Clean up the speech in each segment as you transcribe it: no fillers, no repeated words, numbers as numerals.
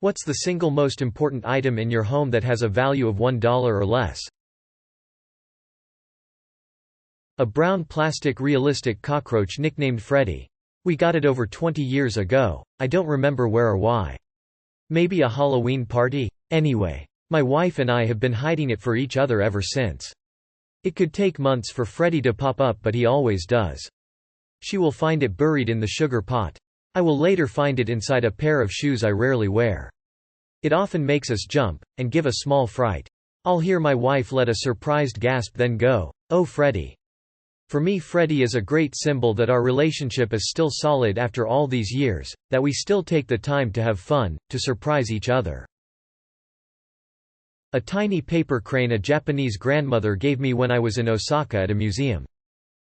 What's the single most important item in your home that has a value of $1 or less? A brown plastic realistic cockroach nicknamed Freddy. We got it over 20 years ago. I don't remember where or why. Maybe a Halloween party? Anyway, my wife and I have been hiding it for each other ever since. It could take months for Freddy to pop up, but he always does. She will find it buried in the sugar pot. I will later find it inside a pair of shoes I rarely wear. It often makes us jump, and give a small fright. I'll hear my wife let a surprised gasp, then go, "Oh Freddy." For me, Freddy is a great symbol that our relationship is still solid after all these years, that we still take the time to have fun, to surprise each other. A tiny paper crane a Japanese grandmother gave me when I was in Osaka at a museum.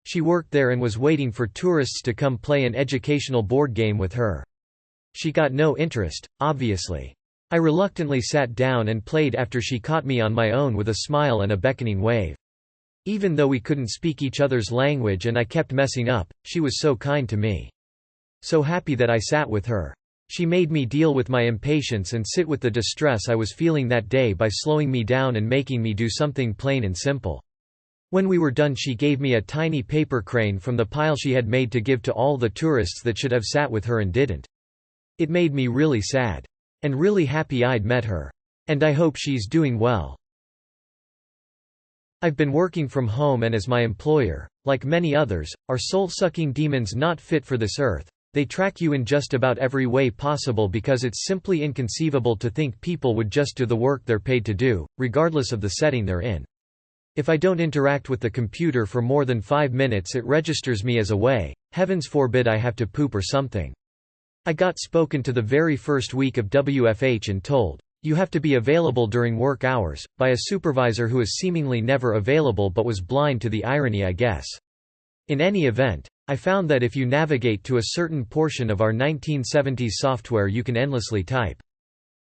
She worked there and was waiting for tourists to come play an educational board game with her. She got no interest, obviously. I reluctantly sat down and played after she caught me on my own with a smile and a beckoning wave. Even though we couldn't speak each other's language and I kept messing up, she was so kind to me. So happy that I sat with her. She made me deal with my impatience and sit with the distress I was feeling that day by slowing me down and making me do something plain and simple. When we were done, she gave me a tiny paper crane from the pile she had made to give to all the tourists that should have sat with her and didn't. It made me really sad. And really happy I'd met her. And I hope she's doing well. I've been working from home, and as my employer, like many others, are soul-sucking demons not fit for this earth. They track you in just about every way possible because it's simply inconceivable to think people would just do the work they're paid to do, regardless of the setting they're in. If I don't interact with the computer for more than 5 minutes, it registers me as away. Heavens forbid I have to poop or something. I got spoken to the very first week of WFH and told, "You have to be available during work hours," by a supervisor who is seemingly never available but was blind to the irony, I guess. In any event, I found that if you navigate to a certain portion of our 1970s software, you can endlessly type.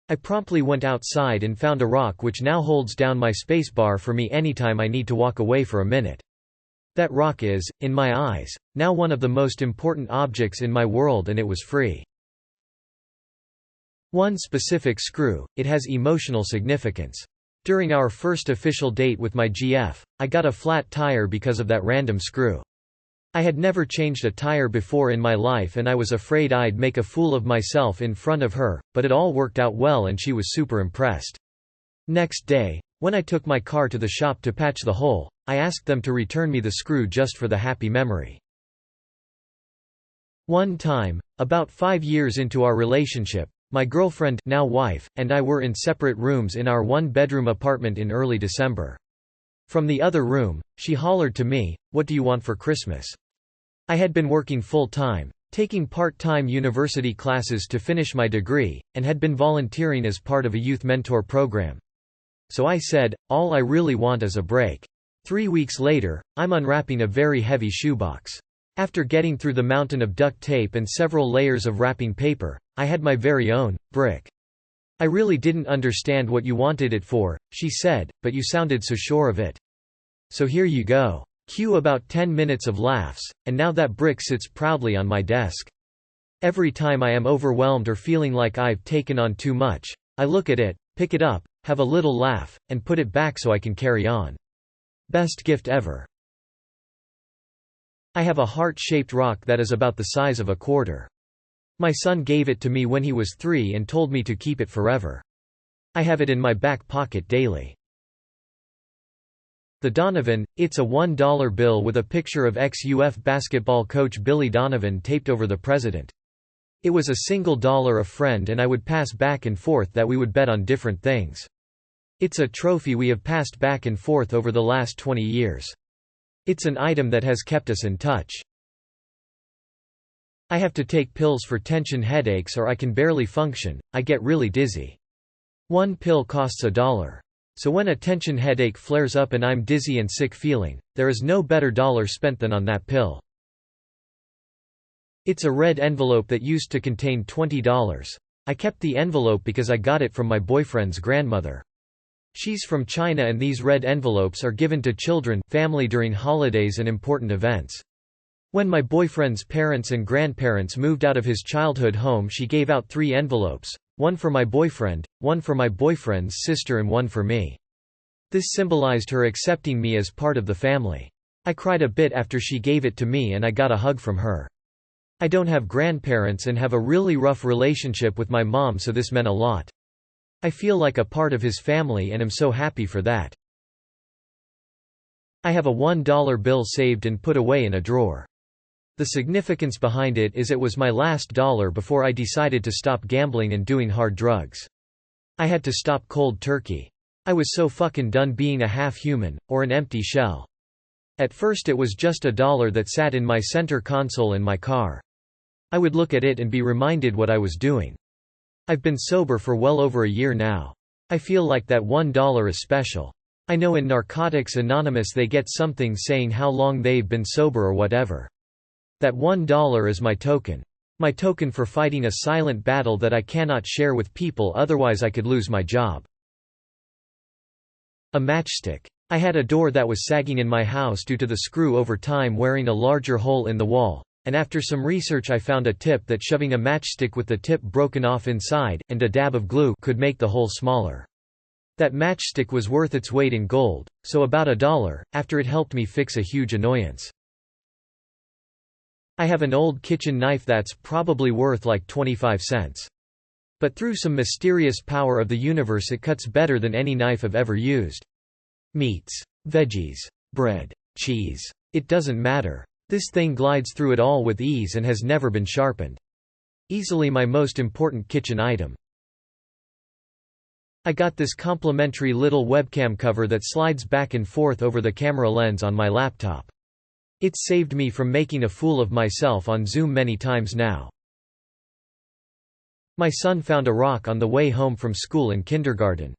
I promptly went outside and found a rock which now holds down my spacebar for me anytime I need to walk away for a minute. That rock is, in my eyes, now one of the most important objects in my world, and it was free. One specific screw, it has emotional significance. During our first official date with my GF, I got a flat tire because of that random screw. I had never changed a tire before in my life, and I was afraid I'd make a fool of myself in front of her, but it all worked out well and she was super impressed. Next day, when I took my car to the shop to patch the hole, I asked them to return me the screw just for the happy memory. One time, about 5 years into our relationship, my girlfriend, now wife, and I were in separate rooms in our one-bedroom apartment in early December. From the other room, she hollered to me, "What do you want for Christmas?" I had been working full-time, taking part-time university classes to finish my degree, and had been volunteering as part of a youth mentor program. So I said, "All I really want is a break." 3 weeks later, I'm unwrapping a very heavy shoebox. After getting through the mountain of duct tape and several layers of wrapping paper, I had my very own brick. "I really didn't understand what you wanted it for," she said, "but you sounded so sure of it. So here you go." Cue about 10 minutes of laughs, and now that brick sits proudly on my desk. Every time I am overwhelmed or feeling like I've taken on too much, I look at it, pick it up, have a little laugh, and put it back so I can carry on. Best gift ever. I have a heart-shaped rock that is about the size of a quarter. My son gave it to me when he was 3 and told me to keep it forever. I have it in my back pocket daily. The Donovan, it's a $1 bill with a picture of ex-UF basketball coach Billy Donovan taped over the president. It was a single dollar a friend and I would pass back and forth that we would bet on different things. It's a trophy we have passed back and forth over the last 20 years. It's an item that has kept us in touch. I have to take pills for tension headaches or I can barely function, I get really dizzy. One pill costs $1. So when a tension headache flares up and I'm dizzy and sick feeling, there is no better dollar spent than on that pill. It's a red envelope that used to contain $20. I kept the envelope because I got it from my boyfriend's grandmother. She's from China and these red envelopes are given to children, family during holidays and important events. When my boyfriend's parents and grandparents moved out of his childhood home, she gave out 3 envelopes, one for my boyfriend, one for my boyfriend's sister and one for me. This symbolized her accepting me as part of the family. I cried a bit after she gave it to me and I got a hug from her. I don't have grandparents and have a really rough relationship with my mom, so this meant a lot. I feel like a part of his family and am so happy for that. I have a $1 bill saved and put away in a drawer. The significance behind it is it was my last dollar before I decided to stop gambling and doing hard drugs. I had to stop cold turkey. I was so fucking done being a half-human, or an empty shell. At first it was just $1 that sat in my center console in my car. I would look at it and be reminded what I was doing. I've been sober for well over a year now. I feel like that $1 is special. I know in Narcotics Anonymous they get something saying how long they've been sober or whatever. That $1 is my token. My token for fighting a silent battle that I cannot share with people, otherwise I could lose my job. A matchstick. I had a door that was sagging in my house due to the screw over time wearing a larger hole in the wall, and after some research I found a tip that shoving a matchstick with the tip broken off inside, and a dab of glue, could make the hole smaller. That matchstick was worth its weight in gold, so about $1, after it helped me fix a huge annoyance. I have an old kitchen knife that's probably worth like 25 cents. But through some mysterious power of the universe it cuts better than any knife I've ever used. Meats, veggies, bread, cheese. It doesn't matter. This thing glides through it all with ease and has never been sharpened. Easily my most important kitchen item. I got this complimentary little webcam cover that slides back and forth over the camera lens on my laptop. It's saved me from making a fool of myself on Zoom many times now. My son found a rock on the way home from school in kindergarten.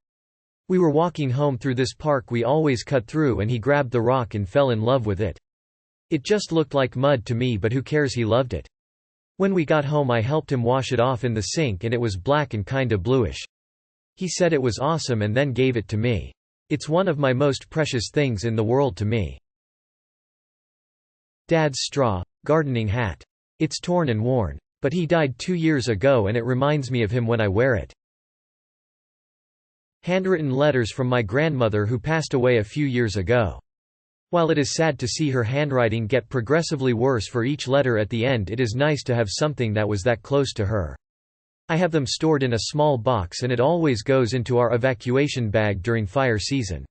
We were walking home through this park we always cut through and he grabbed the rock and fell in love with it. It just looked like mud to me, but who cares, he loved it. When we got home I helped him wash it off in the sink and it was black and kinda bluish. He said it was awesome and then gave it to me. It's one of my most precious things in the world to me. Dad's straw, gardening hat. It's torn and worn. But he died 2 years ago and it reminds me of him when I wear it. Handwritten letters from my grandmother who passed away a few years ago. While it is sad to see her handwriting get progressively worse for each letter at the end, it is nice to have something that was that close to her. I have them stored in a small box and it always goes into our evacuation bag during fire season.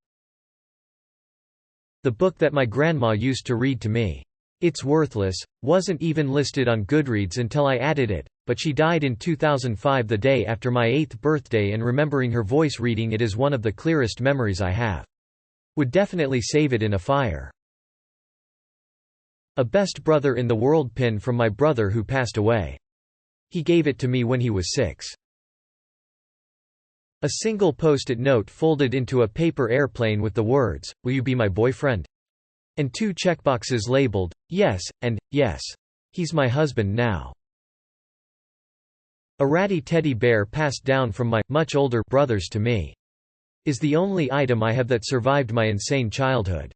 The book that my grandma used to read to me. It's worthless, wasn't even listed on Goodreads until I added it, but she died in 2005, the day after my 8th birthday, and remembering her voice reading it is one of the clearest memories I have. Would definitely save it in a fire. A best brother in the world pin from my brother who passed away. He gave it to me when he was 6. A single post-it note folded into a paper airplane with the words, "Will you be my boyfriend?" And 2 checkboxes labeled, yes, and, yes. He's my husband now. A ratty teddy bear passed down from my, much older, brothers to me. Is the only item I have that survived my insane childhood.